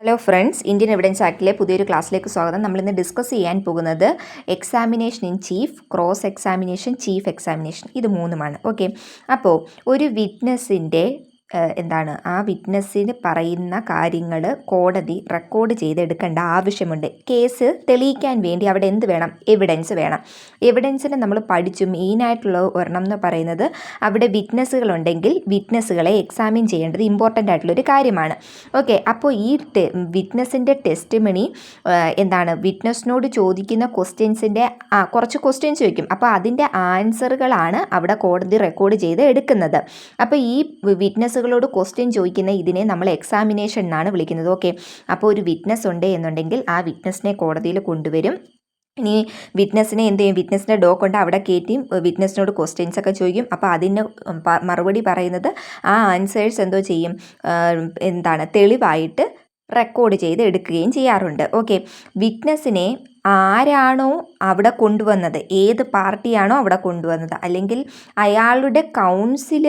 Hello friends, Indian evidence ആക്ടിലെ പുതിയൊരു ക്ലാസ്സിലേക്ക് സ്വാഗതം. നമ്മളിന്ന് ഡിസ്കസ് ചെയ്യാൻ പോകുന്നത് examination in chief, cross examination, chief examination, ഇത് മൂന്നുമാണ്. ഓക്കെ, അപ്പോൾ ഒരു വിറ്റ്നസ്സിൻ്റെ ആ വിറ്റ്നസ്സിന് പറയുന്ന കാര്യങ്ങൾ കോടതി റെക്കോർഡ് ചെയ്തെടുക്കേണ്ട ആവശ്യമുണ്ട്. കേസ് തെളിയിക്കാൻ വേണ്ടി അവിടെ എന്ത് വേണം? എവിഡൻസ് വേണം. എവിഡൻസിന് നമ്മൾ പഠിച്ചു. മെയിനായിട്ടുള്ള ഒരെണ്ണം എന്ന് പറയുന്നത് അവിടെ വിറ്റ്നസ്സുകളുണ്ടെങ്കിൽ വിറ്റ്നസ്സുകളെ എക്സാമിൻ ചെയ്യേണ്ടത് ഇമ്പോർട്ടൻ്റ് ആയിട്ടുള്ളൊരു കാര്യമാണ്. ഓക്കെ, അപ്പോൾ ഈ വിറ്റ്നസ്സിൻ്റെ ടെസ്റ്റിമണി വിറ്റ്നസ്സിനോട് ചോദിക്കുന്ന ക്വസ്റ്റ്യൻസിൻ്റെ കുറച്ച് ക്വസ്റ്റ്യൻസ് ചോദിക്കും. അപ്പോൾ അതിൻ്റെ ആൻസറുകളാണ് അവിടെ കോടതി റെക്കോർഡ് ചെയ്ത് എടുക്കുന്നത്. അപ്പോൾ ഈ വിറ്റ്നസ്സുകളോട് ക്വസ്റ്റ്യൻ ചോദിക്കുന്ന ഇതിനെ നമ്മൾ എക്സാമിനേഷൻ എന്നാണ് വിളിക്കുന്നത്. ഓക്കെ, അപ്പോൾ ഒരു വിറ്റ്നസ് ഉണ്ട് എന്നുണ്ടെങ്കിൽ ആ വിറ്റ്നസ്സിനെ കോടതിയിൽ കൊണ്ടുവരും. ഇനി വിറ്റ്നസ്സിനെ എന്ത് ചെയ്യും? വിറ്റ്നസ്സിൻ്റെ ഡോ കൊണ്ട് അവിടെ കയറ്റിയും വിറ്റ്നസ്സിനോട് ക്വസ്റ്റ്യൻസ് ഒക്കെ ചോദിക്കും. അപ്പോൾ അതിന് മറുപടി പറയുന്നത് ആ ആൻസേഴ്സ് എന്തോ ചെയ്യും? തെളിവായിട്ട് റെക്കോർഡ് ചെയ്ത് എടുക്കുകയും ചെയ്യാറുണ്ട്. ഓക്കെ, വിറ്റ്നസ്സിനെ ആരാണോ അവിടെ കൊണ്ടുവന്നത്, ഏത് പാർട്ടിയാണോ അവിടെ കൊണ്ടുവന്നത്, അല്ലെങ്കിൽ അയാളുടെ കൗൺസിൽ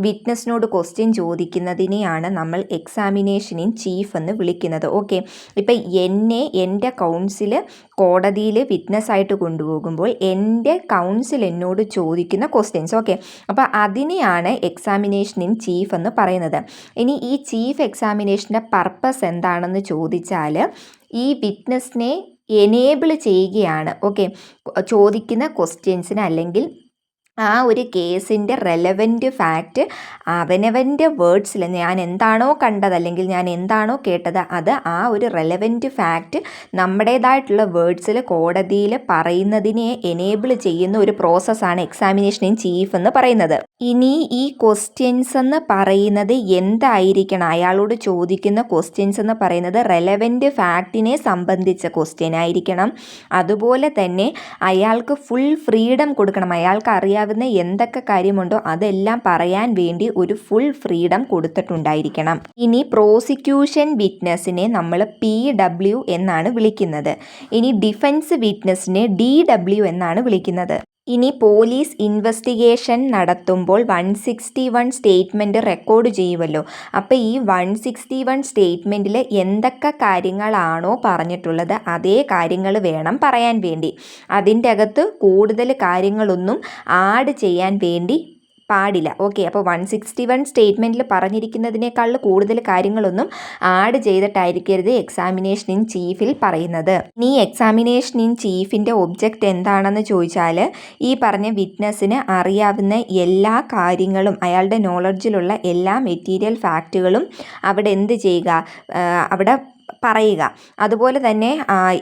വിറ്റ്നസ്സിനോട് ക്വസ്റ്റ്യൻ ചോദിക്കുന്നതിനെയാണ് നമ്മൾ എക്സാമിനേഷൻ ഇൻ ചീഫ് എന്ന് വിളിക്കുന്നത്. ഓക്കെ, ഇപ്പം എൻ്റെ കൗൺസിൽ കോടതിയിൽ വിറ്റ്നസ്സായിട്ട് കൊണ്ടുപോകുമ്പോൾ എൻ്റെ കൗൺസിൽ എന്നോട് ചോദിക്കുന്ന ക്വസ്റ്റ്യൻസ്. ഓക്കെ, അപ്പോൾ അതിനെയാണ് എക്സാമിനേഷൻ ഇൻ ചീഫ് എന്ന് പറയുന്നത്. ഇനി ഈ ചീഫ് എക്സാമിനേഷൻ്റെ പർപ്പസ് എന്താണെന്ന് ചോദിച്ചാൽ ഈ വിറ്റ്നസ്സിനെ എനേബിൾ ചെയ്യുകയാണ്. ഓക്കെ, ചോദിക്കുന്ന ക്വസ്റ്റ്യൻസിന് അല്ലെങ്കിൽ ആ ഒരു കേസിൻ്റെ റെലവൻറ്റ് ഫാക്റ്റ് അവനവൻ്റെ വേർഡ്സിൽ ഞാൻ എന്താണോ കണ്ടത് അല്ലെങ്കിൽ ഞാൻ എന്താണോ കേട്ടത് അത് ആ ഒരു റെലവൻറ്റ് ഫാക്റ്റ് നമ്മുടേതായിട്ടുള്ള വേർഡ്സിൽ കോടതിയിൽ പറയുന്നതിനെ എനേബിൾ ചെയ്യുന്ന ഒരു പ്രോസസ്സാണ് എക്സാമിനേഷൻ ഇൻ ചീഫ് എന്ന് പറയുന്നത്. ഇനി ഈ ക്വസ്റ്റ്യൻസ് എന്ന് പറയുന്നത് എന്തായിരിക്കണം? അയാളോട് ചോദിക്കുന്ന ക്വസ്റ്റ്യൻസ് എന്ന് പറയുന്നത് റെലവൻറ്റ് ഫാക്റ്റിനെ സംബന്ധിച്ച ക്വസ്റ്റ്യൻ ആയിരിക്കണം. അതുപോലെ തന്നെ അയാൾക്ക് ഫുൾ ഫ്രീഡം കൊടുക്കണം. അയാൾക്ക് അറിയാവുന്ന എന്തൊക്കെ കാര്യമുണ്ടോ അതെല്ലാം പറയാൻ വേണ്ടി ഒരു ഫുൾ ഫ്രീഡം കൊടുത്തിട്ടുണ്ടായിരിക്കണം. ഇനി പ്രോസിക്യൂഷൻ വിറ്റ്നസ്സിനെ നമ്മൾ PW എന്നാണ് വിളിക്കുന്നത്. ഇനി ഡിഫൻസ് വിറ്റ്നസ്സിനെ DW എന്നാണ് വിളിക്കുന്നത്. ഇനി പോലീസ് ഇൻവെസ്റ്റിഗേഷൻ നടത്തുമ്പോൾ 161 സ്റ്റേറ്റ്മെൻറ്റ് റെക്കോർഡ് ചെയ്യുമല്ലോ. അപ്പോൾ ഈ 161 സ്റ്റേറ്റ്മെൻറ്റിൽ എന്തൊക്കെ കാര്യങ്ങളാണോ പറഞ്ഞിട്ടുള്ളത് അതേ കാര്യങ്ങൾ വേണം പറയാൻ വേണ്ടി. അതിൻ്റെ അകത്ത് കൂടുതൽ കാര്യങ്ങളൊന്നും ആഡ് ചെയ്യാൻ വേണ്ടി പാടില്ല. ഓക്കെ, അപ്പോൾ 161 സ്റ്റേറ്റ്മെൻറ്റിൽ പറഞ്ഞിരിക്കുന്നതിനേക്കാൾ കൂടുതൽ കാര്യങ്ങളൊന്നും ആഡ് ചെയ്തിട്ടായിരിക്കരുത് എക്സാമിനേഷൻ ഇൻ ചീഫിൽ പറയുന്നത്. ഇനി എക്സാമിനേഷൻ ഇൻ ചീഫിൻ്റെ ഒബ്ജക്റ്റ് എന്താണെന്ന് ചോദിച്ചാൽ ഈ പറഞ്ഞ വിറ്റ്നസ്സിന് അറിയാവുന്ന എല്ലാ കാര്യങ്ങളും അയാളുടെ നോളജിലുള്ള എല്ലാ മെറ്റീരിയൽ ഫാക്റ്റുകളും അവിടെ എന്ത് ചെയ്യുക? അവിടെ പറയുക. അതുപോലെ തന്നെ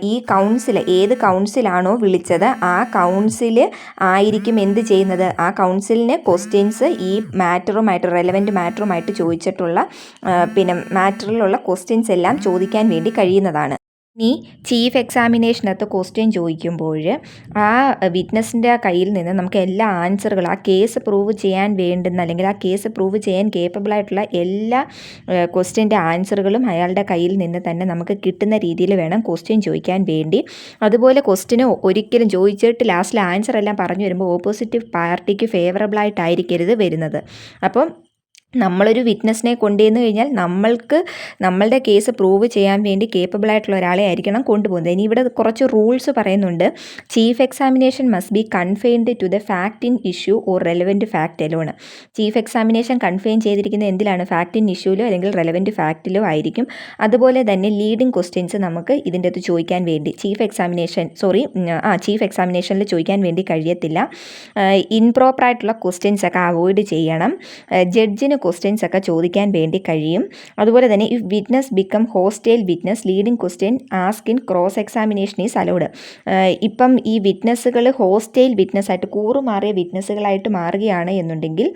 ഈ കൗൺസിൽ ഏത് കൗൺസിലാണോ വിളിച്ചത് ആ കൗൺസിൽ ആയിരിക്കും എന്ത് ചെയ്യുന്നത്? ആ കൗൺസിലിന് ക്വസ്റ്റ്യൻസ് ഈ റെലവൻറ്റ് മാറ്ററുമായിട്ട് ചോദിച്ചിട്ടുള്ള മാറ്ററിലുള്ള ക്വസ്റ്റ്യൻസ് എല്ലാം ചോദിക്കാൻ വേണ്ടി കഴിയുന്നതാണ്. ഇനി ചീഫ് എക്സാമിനേഷനകത്ത് ക്വസ്റ്റ്യൻ ചോദിക്കുമ്പോൾ ആ വിറ്റ്നസ്സിൻ്റെ കയ്യിൽ നിന്ന് നമുക്ക് എല്ലാ ആൻസറുകളും ആ കേസ് പ്രൂവ് ചെയ്യാൻ വേണ്ടുന്ന അല്ലെങ്കിൽ ആ കേസ് പ്രൂവ് ചെയ്യാൻ കേപ്പബിളായിട്ടുള്ള എല്ലാ ക്വസ്റ്റ്യൻ്റെ ആൻസറുകളും അയാളുടെ കയ്യിൽ നിന്ന് തന്നെ നമുക്ക് കിട്ടുന്ന രീതിയിൽ വേണം ക്വസ്റ്റ്യൻ ചോദിക്കാൻ വേണ്ടി. അതുപോലെ ക്വസ്റ്റ്യന് ഒരിക്കലും ചോദിച്ചിട്ട് ലാസ്റ്റിൽ ആൻസർ എല്ലാം പറഞ്ഞു വരുമ്പോൾ ഓപ്പോസിറ്റ് പാർട്ടിക്ക് ഫേവറബിളായിട്ടായിരിക്കരുത് വരുന്നത്. അപ്പം നമ്മളൊരു വിറ്റ്നസ്സിനെ കൊണ്ടുവന്നു കഴിഞ്ഞാൽ നമ്മളുടെ കേസ് പ്രൂവ് ചെയ്യാൻ വേണ്ടി കേപ്പബിളായിട്ടുള്ള ഒരാളെ ആയിരിക്കണം കൊണ്ടുപോകുന്നത്. ഇനി ഇവിടെ കുറച്ച് റൂൾസ് പറയുന്നുണ്ട്. Chief examination must be confined to the fact in issue or relevant fact alone. Chief examination confine ചെയ്തിരിക്കുന്നത് എന്തിലാണ്? ഫാക്ട് ഇൻ ഇഷ്യൂലോ അല്ലെങ്കിൽ റെലവൻറ്റ് ഫാക്റ്റിലോ ആയിരിക്കും. അതുപോലെ തന്നെ ലീഡിങ് ക്വസ്റ്റ്യൻസ് നമുക്ക് ഇതിൻ്റെ അകത്ത് ചോദിക്കാൻ വേണ്ടി ചീഫ് എക്സാമിനേഷനിൽ ചോദിക്കാൻ വേണ്ടി കഴിയത്തില്ല. ഇൻപ്രോപ്പറായിട്ടുള്ള ക്വസ്റ്റ്യൻസ് ഒക്കെ അവോയ്ഡ് ചെയ്യണം. ജഡ്ജിന് ക്വസ്റ്റ്യൻസ് ഒക്കെ ചോദിക്കാൻ വേണ്ടി കഴിയും. അതുപോലെ തന്നെ if witness become hostile witness leading question ask in cross examination is allowed. ഇപ്പം ഈ വിറ്റ്നസ്സുകൾ ഹോസ്റ്റൈൽ വിറ്റ്നസ്സായിട്ട് കൂറുമാറിയ വിറ്റ്നസ്സുകളായിട്ട് മാറുകയാണ് എന്നുണ്ടെങ്കിൽ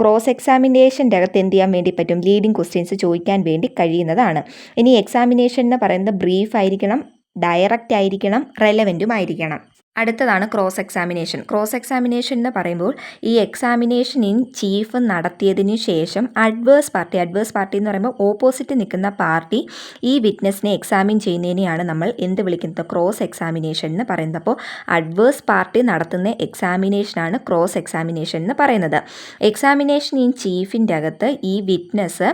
ക്രോസ് എക്സാമിനേഷൻ്റെ അകത്ത് എന്ത് ചെയ്യാൻ വേണ്ടി പറ്റും? ലീഡിങ് ക്വസ്റ്റ്യൻസ് ചോദിക്കാൻ വേണ്ടി കഴിയുന്നതാണ്. ഇനി എക്സാമിനേഷൻ എന്ന് പറയുന്നത് ബ്രീഫ് ആയിരിക്കണം, ഡയറക്റ്റ് ആയിരിക്കണം, റെലവൻറ്റും ആയിരിക്കണം. അടുത്തതാണ് ക്രോസ് എക്സാമിനേഷൻ. ക്രോസ് എക്സാമിനേഷൻ എന്ന് പറയുമ്പോൾ ഈ എക്സാമിനേഷൻ ഇൻ ചീഫ് നടത്തിയതിന് ശേഷം അഡ്വേഴ്സ് പാർട്ടി എന്ന് പറയുമ്പോൾ ഓപ്പോസിറ്റ് നിൽക്കുന്ന പാർട്ടി ഈ വിറ്റ്നസ്സിനെ എക്സാമിൻ ചെയ്യുന്നതിനെയാണ് നമ്മൾ എന്ത് വിളിക്കുന്നത്? ക്രോസ് എക്സാമിനേഷൻ എന്ന് പറയുന്നത്. അപ്പോൾ അഡ്വേഴ്സ് പാർട്ടി നടത്തുന്ന എക്സാമിനേഷനാണ് ക്രോസ് എക്സാമിനേഷൻ എന്ന് പറയുന്നത്. എക്സാമിനേഷൻ ഇൻ ചീഫിൻ്റെ അകത്ത് ഈ വിറ്റ്നസ്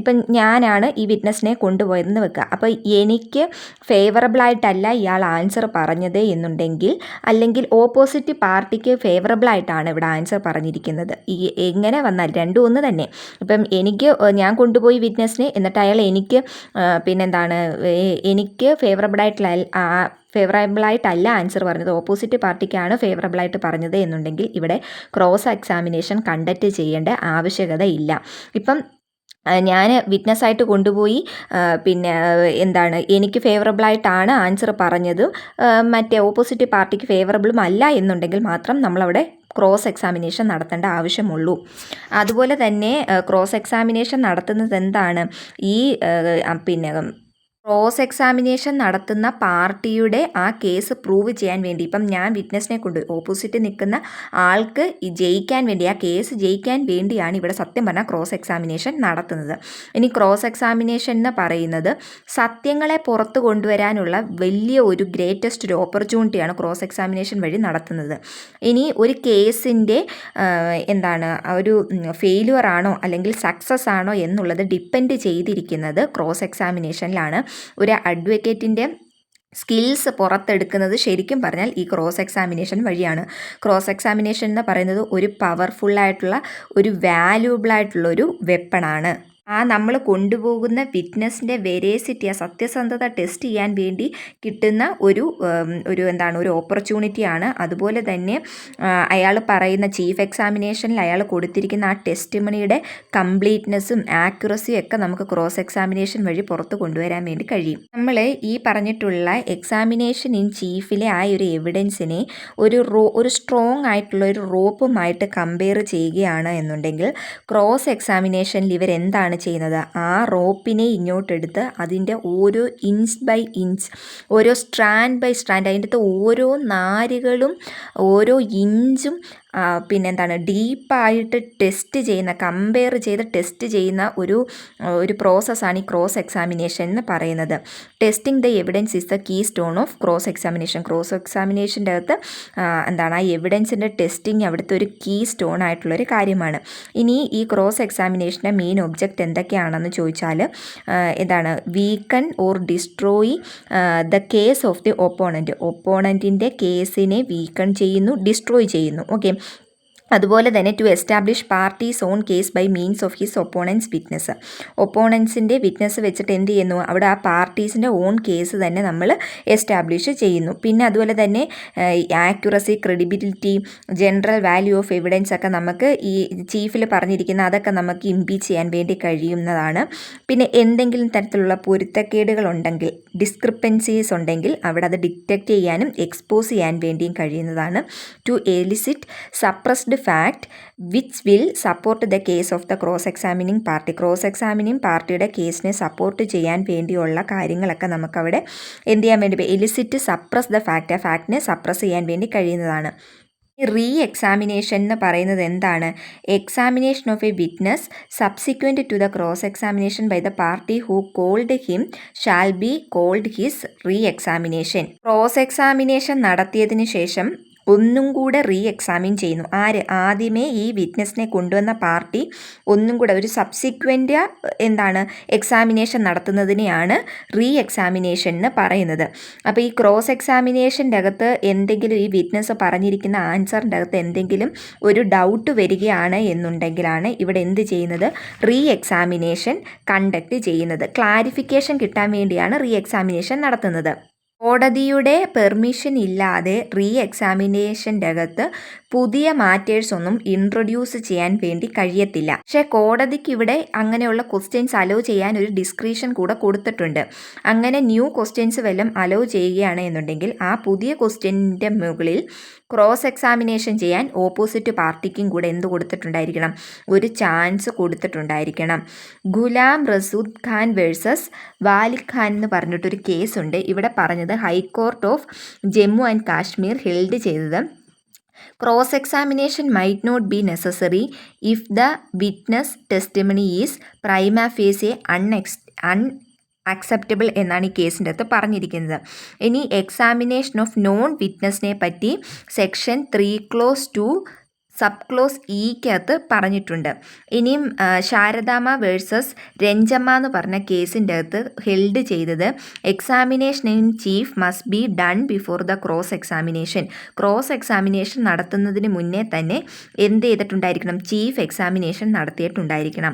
ഇപ്പം ഞാനാണ് ഈ വിറ്റ്നസ്സിനെ കൊണ്ടുപോയതെന്ന് വെക്കുക. അപ്പോൾ എനിക്ക് ഫേവറബിളായിട്ടല്ല ഇയാൾ ആൻസർ പറഞ്ഞത് എന്നുണ്ടെങ്കിൽ, അല്ലെങ്കിൽ ഓപ്പോസിറ്റ് പാർട്ടിക്ക് ഫേവറബിളായിട്ടാണ് ഇവിടെ ആൻസർ പറഞ്ഞിരിക്കുന്നത്, ഈ എങ്ങനെ വന്നാൽ രണ്ടും ഒന്ന് തന്നെ. ഇപ്പം ഞാൻ കൊണ്ടുപോയി വിറ്റ്നസ്സിനെ, എന്നിട്ട് അയാൾ എനിക്ക് എനിക്ക് ഫേവറബിളായിട്ടല്ല ആൻസർ പറഞ്ഞത്, ഓപ്പോസിറ്റ് പാർട്ടിക്കാണ് ഫേവറബിളായിട്ട് പറഞ്ഞത് എന്നുണ്ടെങ്കിൽ ഇവിടെ ക്രോസ് എക്സാമിനേഷൻ കണ്ടക്റ്റ് ചെയ്യേണ്ട ആവശ്യകത ഇല്ല. ഇപ്പം ഞാൻ വിറ്റ്നസ്സായിട്ട് കൊണ്ടുപോയി എനിക്ക് ഫേവറബിളായിട്ടാണ് ആൻസർ പറഞ്ഞത്, മറ്റേ ഓപ്പോസിറ്റ് പാർട്ടിക്ക് ഫേവറബിളും അല്ല എന്നുണ്ടെങ്കിൽ മാത്രം നമ്മളവിടെ ക്രോസ് എക്സാമിനേഷൻ നടത്തേണ്ട ആവശ്യമുള്ളൂ. അതുപോലെ തന്നെ ക്രോസ് എക്സാമിനേഷൻ നടത്തുന്നത് എന്താണ്? ഈ ക്രോസ് എക്സാമിനേഷൻ നടത്തുന്ന പാർട്ടിയുടെ ആ കേസ് പ്രൂവ് ചെയ്യാൻ വേണ്ടി, ഇപ്പം ഞാൻ വിറ്റ്നസ്സിനെ കൊണ്ട് ഓപ്പോസിറ്റ് നിൽക്കുന്ന ആൾക്ക് ജയിക്കാൻ വേണ്ടി, ആ കേസ് ജയിക്കാൻ വേണ്ടിയാണ് ഇവിടെ സത്യം പറഞ്ഞാൽ ക്രോസ് എക്സാമിനേഷൻ നടത്തുന്നത്. ഇനി ക്രോസ് എക്സാമിനേഷൻ എന്ന് പറയുന്നത് സത്യങ്ങളെ പുറത്ത് കൊണ്ടുവരാനുള്ള വലിയ ഒരു ഗ്രേറ്റസ്റ്റ് ഒരു ഓപ്പർച്യൂണിറ്റിയാണ് ക്രോസ് എക്സാമിനേഷൻ വഴി നടത്തുന്നത്. ഇനി ഒരു കേസിൻ്റെ ഒരു ഫെയിലുവർ ആണോ അല്ലെങ്കിൽ സക്സസ് ആണോ എന്നുള്ളത് ഡിപ്പെൻഡ് ചെയ്തിരിക്കുന്നത് ക്രോസ് എക്സാമിനേഷനിലാണ്. ഒരു അഡ്വക്കേറ്റിൻ്റെ സ്കിൽസ് പുറത്തെടുക്കുന്നത് ശരിക്കും പറഞ്ഞാൽ ഈ ക്രോസ് എക്സാമിനേഷൻ വഴിയാണ്. ക്രോസ് എക്സാമിനേഷൻ എന്ന് പറയുന്നത് ഒരു പവർഫുള്ളായിട്ടുള്ള ഒരു വാല്യൂബിളായിട്ടുള്ള ഒരു വെപ്പണാണ്. നമ്മൾ കൊണ്ടുപോകുന്ന വിറ്റ്നസിൻ്റെ വെരേസിറ്റി, ആ സത്യസന്ധത ടെസ്റ്റ് ചെയ്യാൻ വേണ്ടി കിട്ടുന്ന ഒരു ഓപ്പർച്യൂണിറ്റിയാണ്. അതുപോലെ തന്നെ അയാൾ പറയുന്ന ചീഫ് എക്സാമിനേഷനിൽ അയാൾ കൊടുത്തിരിക്കുന്ന ആ ടെസ്റ്റ് മണിയുടെ കംപ്ലീറ്റ്നെസ്സും ആക്യുറസിയും ഒക്കെ നമുക്ക് ക്രോസ് എക്സാമിനേഷൻ വഴി പുറത്ത് കൊണ്ടുവരാൻ വേണ്ടി കഴിയും. നമ്മൾ ഈ പറഞ്ഞിട്ടുള്ള എക്സാമിനേഷൻ ഇൻ ചീഫിലെ ആ ഒരു എവിഡൻസിനെ ഒരു സ്ട്രോങ് ആയിട്ടുള്ള ഒരു റോപ്പുമായിട്ട് കമ്പയർ ചെയ്യുകയാണ് എന്നുണ്ടെങ്കിൽ ക്രോസ് എക്സാമിനേഷനിൽ ഇവരെന്താണ് ചെയ്യുന്നത്? ആ റോപ്പിനെ ഇങ്ങോട്ടെടുത്ത് അതിൻ്റെ ഓരോ ഇഞ്ച് ബൈ ഇഞ്ച്, ഓരോ സ്ട്രാൻഡ് ബൈ സ്ട്രാൻഡ്, അതിൻ്റെ അകത്ത് ഓരോ നാരുകളും ഓരോ ഇഞ്ചും ഡീപ്പായിട്ട് കമ്പയർ ചെയ്ത് ടെസ്റ്റ് ചെയ്യുന്ന ഒരു പ്രോസസ്സാണ് ഈ ക്രോസ് എക്സാമിനേഷൻ എന്ന് പറയുന്നത്. Testing the evidence is the keystone of cross examination. Cross എക്സാമിനേഷൻ്റെ അകത്ത് ആ എവിഡൻസിൻ്റെ ടെസ്റ്റിംഗ് അവിടുത്തെ ഒരു കീ സ്റ്റോൺ ആയിട്ടുള്ളൊരു കാര്യമാണ്. ഇനി ഈ ക്രോസ് എക്സാമിനേഷൻ്റെ മെയിൻ ഒബ്ജക്റ്റ് എന്തൊക്കെയാണെന്ന് ചോദിച്ചാൽ weaken or destroy the case of the ഒപ്പോണൻറ്റിൻ്റെ കേസിനെ വീക്കൺ ചെയ്യുന്നു, ഡിസ്ട്രോയ് ചെയ്യുന്നു. ഓക്കെ, അതുപോലെ തന്നെ to establish parties on case by means of his opponent's witness. ഒപ്പോണൻസിൻ്റെ വിറ്റ്നസ് വെച്ചിട്ട് എന്ത് ചെയ്യുന്നു? അവിടെ ആ പാർട്ടീസിൻ്റെ ഓൺ കേസ് തന്നെ നമ്മൾ എസ്റ്റാബ്ലിഷ് ചെയ്യുന്നു. പിന്നെ അതുപോലെ തന്നെ accuracy, credibility, general value of evidence ഒക്കെ നമുക്ക് ഈ ചീഫിൽ പറഞ്ഞിരിക്കുന്ന അതൊക്കെ നമുക്ക് ഇംപീച്ച് ചെയ്യാൻ വേണ്ടി കഴിയുന്നതാണ്. പിന്നെ എന്തെങ്കിലും തരത്തിലുള്ള പൊരുത്തക്കേടുകളുണ്ടെങ്കിൽ, ഡിസ്ക്രിപ്പൻസീസ് ഉണ്ടെങ്കിൽ അവിടെ അത് ഡിറ്റക്റ്റ് ചെയ്യാനും എക്സ്പോസ് ചെയ്യാൻ വേണ്ടിയും കഴിയുന്നതാണ്. To elicit suppressed fact which will support the case of the cross examining party. Cross examining പാർട്ടിയുടെ കേസിനെ സപ്പോർട്ട് ചെയ്യാൻ വേണ്ടിയുള്ള കാര്യങ്ങളൊക്കെ നമുക്കവിടെ എന്ത് ചെയ്യാൻ വേണ്ടി, എലിസിറ്റ് സപ്രസ് ദ ഫാക്ട്, ആ ഫാക്ടിനെ സപ്രസ് ചെയ്യാൻ വേണ്ടി കഴിയുന്നതാണ്. റീ എക്സാമിനേഷൻ എന്ന് പറയുന്നത് എന്താണ്? Examination of a witness subsequent to the cross examination by the party who called him shall be called his re examination. Cross examination നടത്തിയതിന് ശേഷം ഒന്നും കൂടെ റീ എക്സാമിൻ ചെയ്യുന്നു. ആദ്യമേ ഈ വിറ്റ്നസിനെ കൊണ്ടുവന്ന പാർട്ടി ഒന്നും കൂടെ ഒരു സബ്സിക്വൻ്റ് എക്സാമിനേഷൻ നടത്തുന്നതിനെയാണ് റീ എക്സാമിനേഷൻ എന്ന് പറയുന്നത്. അപ്പോൾ ഈ ക്രോസ് എക്സാമിനേഷൻ്റെ അകത്ത് എന്തെങ്കിലും ഈ വിറ്റ്നസ് പറഞ്ഞിരിക്കുന്ന ആൻസറിൻ്റെ അകത്ത് എന്തെങ്കിലും ഒരു ഡൗട്ട് വരികയാണ് എന്നുണ്ടെങ്കിലാണ് ഇവിടെ എന്ത് ചെയ്യുന്നത്? റീ എക്സാമിനേഷൻ കണ്ടക്ട് ചെയ്യുന്നത്. ക്ലാരിഫിക്കേഷൻ കിട്ടാൻ വേണ്ടിയാണ് റീ എക്സാമിനേഷൻ നടത്തുന്നത്. കോടതിയുടെ പെർമിഷൻ ഇല്ലാതെ റീ എക്സാമിനേഷൻ്റെ അകത്ത് പുതിയ മാറ്റേഴ്സ് ഒന്നും ഇൻട്രൊഡ്യൂസ് ചെയ്യാൻ വേണ്ടി കഴിയത്തില്ല. പക്ഷേ കോടതിക്ക് ഇവിടെ അങ്ങനെയുള്ള ക്വസ്റ്റ്യൻസ് അലോ ചെയ്യാൻ ഒരു ഡിസ്ക്രിപ്ഷൻ കൂടെ കൊടുത്തിട്ടുണ്ട്. അങ്ങനെ ന്യൂ ക്വസ്റ്റ്യൻസ് വല്ലതും അലോ ചെയ്യുകയാണ് എന്നുണ്ടെങ്കിൽ ആ പുതിയ ക്വസ്റ്റ്യൻ്റെ മുകളിൽ ക്രോസ് എക്സാമിനേഷൻ ചെയ്യാൻ ഓപ്പോസിറ്റ് പാർട്ടിക്കും കൂടെ എന്ത് കൊടുത്തിട്ടുണ്ടായിരിക്കണം? ഒരു ചാൻസ് കൊടുത്തിട്ടുണ്ടായിരിക്കണം. ഗുലാം റസൂദ് ഖാൻ വേഴ്സസ് വാലിദ് ഖാൻ എന്ന് പറഞ്ഞിട്ടൊരു കേസുണ്ട്. ഇവിടെ പറഞ്ഞത് പറയുന്നത് high court of Jammu and Kashmir held ചെയ്തത് cross examination might not be necessary if the witness testimony is prima facie acceptable എന്നാണ് ഈ കേസിൻ്റെ അകത്ത് പറഞ്ഞിരിക്കുന്നത്. ഇനി എക്സാമിനേഷൻ ഓഫ് നോൺ വിറ്റ്നസിനെ പറ്റി സെക്ഷൻ 3 ക്ലോസ് 2 സബ് ക്ലോസ് ഇക്കകത്ത് പറഞ്ഞിട്ടുണ്ട്. ഇനിയും ശാരദാമ്മ വേഴ്സസ് രഞ്ജമ്മ എന്ന് പറഞ്ഞ കേസിൻ്റെ അകത്ത് ഹെൽഡ് ചെയ്തത് examination in chief must be done before the cross examination. Cross examination നടത്തുന്നതിന് മുന്നേ തന്നെ എന്ത് ചെയ്തിട്ടുണ്ടായിരിക്കണം? ചീഫ് എക്സാമിനേഷൻ നടത്തിയിട്ടുണ്ടായിരിക്കണം.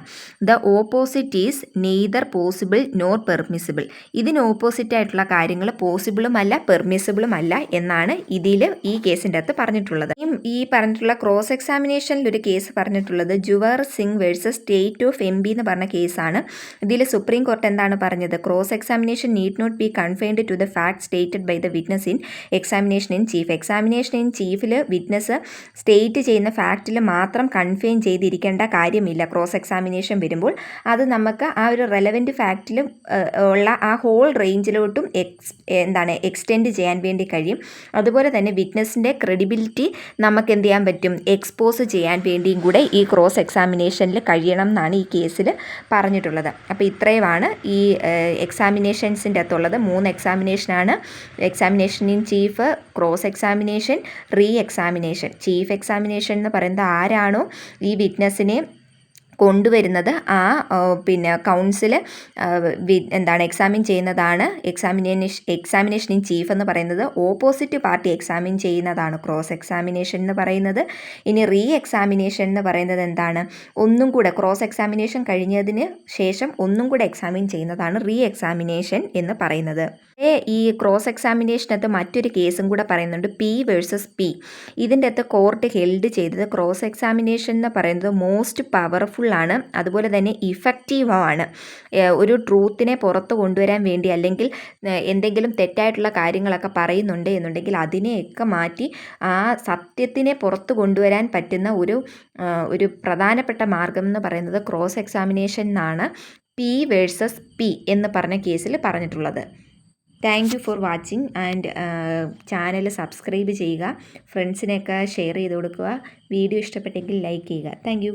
The opposite is neither possible nor permissible. ഇതിന് ഓപ്പോസിറ്റ് ആയിട്ടുള്ള കാര്യങ്ങൾ പോസിബിളും അല്ല പെർമിസിബിളും അല്ല എന്നാണ് ഇതിൽ ഈ കേസിൻ്റെ അകത്ത് പറഞ്ഞിട്ടുള്ളത്. ഈ പറഞ്ഞിട്ടുള്ള ക്രോസ് എക്സാമിനേഷനിൽ ഒരു കേസ് പറഞ്ഞിട്ടുള്ളത് Juwar Singh versus state of MP എന്ന് പറഞ്ഞ കേസാണ്. ഇതിൽ സുപ്രീം കോർട്ട് എന്താണ് പറഞ്ഞത്? Cross examination need not be confined to the fact stated by the witness in examination in chief. Examination in ചീഫിൽ വിറ്റ്നസ് സ്റ്റേറ്റ് ചെയ്യുന്ന ഫാക്റ്റിൽ മാത്രം കൺഫൈൻ ചെയ്തിരിക്കേണ്ട കാര്യമില്ല. ക്രോസ് എക്സാമിനേഷൻ വരുമ്പോൾ അത് നമുക്ക് ആ ഒരു റെലവൻറ്റ് ഫാക്റ്റിൽ ഉള്ള ആ ഹോൾ റേഞ്ചിലോട്ടും എക്സ്റ്റെൻഡ് ചെയ്യാൻ വേണ്ടി കഴിയും. അതുപോലെ തന്നെ വിറ്റ്നസിൻ്റെ ക്രെഡിബിലിറ്റി നമുക്ക് എന്ത് ചെയ്യാൻ പറ്റും? എക്സ്പോസ് ചെയ്യാൻ വേണ്ടിയും കൂടെ ഈ ക്രോസ് എക്സാമിനേഷനിൽ കഴിയണം എന്നാണ് ഈ കേസിൽ പറഞ്ഞിട്ടുള്ളത്. അപ്പോൾ ഇത്രയുമാണ് ഈ എക്സാമിനേഷൻസിൻ്റെ അകത്തുള്ളത്. 3 എക്സാമിനേഷനാണ്. Examination in chief, cross examination, re examination. Chief examination എന്ന് പറയുന്നത് ആരാണോ ഈ വിറ്റ്നസിനെ കൊണ്ടുവരുന്നത് ആ കൗൺസിൽ എക്സാമിൻ ചെയ്യുന്നതാണ് എക്സാമിനേഷൻ ഇൻ ചീഫ് എന്ന് പറയുന്നത്. ഓപ്പോസിറ്റ് പാർട്ടി എക്സാമിൻ ചെയ്യുന്നതാണ് ക്രോസ് എക്സാമിനേഷൻ എന്ന് പറയുന്നത്. ഇനി റീ എക്സാമിനേഷൻ എന്ന് പറയുന്നത് എന്താണ്? ഒന്നും കൂടെ ക്രോസ് എക്സാമിനേഷൻ കഴിഞ്ഞതിന് ശേഷം ഒന്നും കൂടെ എക്സാമിൻ ചെയ്യുന്നതാണ് റീ എക്സാമിനേഷൻ എന്ന് പറയുന്നത്. ഈ ക്രോസ് എക്സാമിനേഷനകത്ത് മറ്റൊരു കേസും കൂടെ പറയുന്നുണ്ട്, P വേഴ്സസ് P. ഇതിൻ്റെ അകത്ത് കോർട്ട് ഹെൽഡ് ചെയ്തത് ക്രോസ് എക്സാമിനേഷൻ എന്ന് പറയുന്നത് മോസ്റ്റ് പവർഫുൾ ആണ്, അതുപോലെ തന്നെ ഇഫക്റ്റീവാണ്. ഒരു ട്രൂത്തിനെ പുറത്ത് കൊണ്ടുവരാൻ വേണ്ടി അല്ലെങ്കിൽ എന്തെങ്കിലും തെറ്റായിട്ടുള്ള കാര്യങ്ങളൊക്കെ പറയുന്നുണ്ട് എന്നുണ്ടെങ്കിൽ അതിനെയൊക്കെ മാറ്റി ആ സത്യത്തിനെ പുറത്ത് കൊണ്ടുവരാൻ പറ്റുന്ന ഒരു പ്രധാനപ്പെട്ട മാർഗം എന്ന് പറയുന്നത് ക്രോസ് എക്സാമിനേഷൻ എന്നാണ് P വേഴ്സസ് P എന്ന് പറഞ്ഞ കേസിൽ പറഞ്ഞിട്ടുള്ളത്. Thank you for watching and channel subscribe ചെയ്യുക, ഫ്രണ്ട്സിനൊക്കെ ഷെയർ ചെയ്ത് കൊടുക്കുക. വീഡിയോ ഇഷ്ടപ്പെട്ടെങ്കിൽ ലൈക്ക് ചെയ്യുക. Thank you.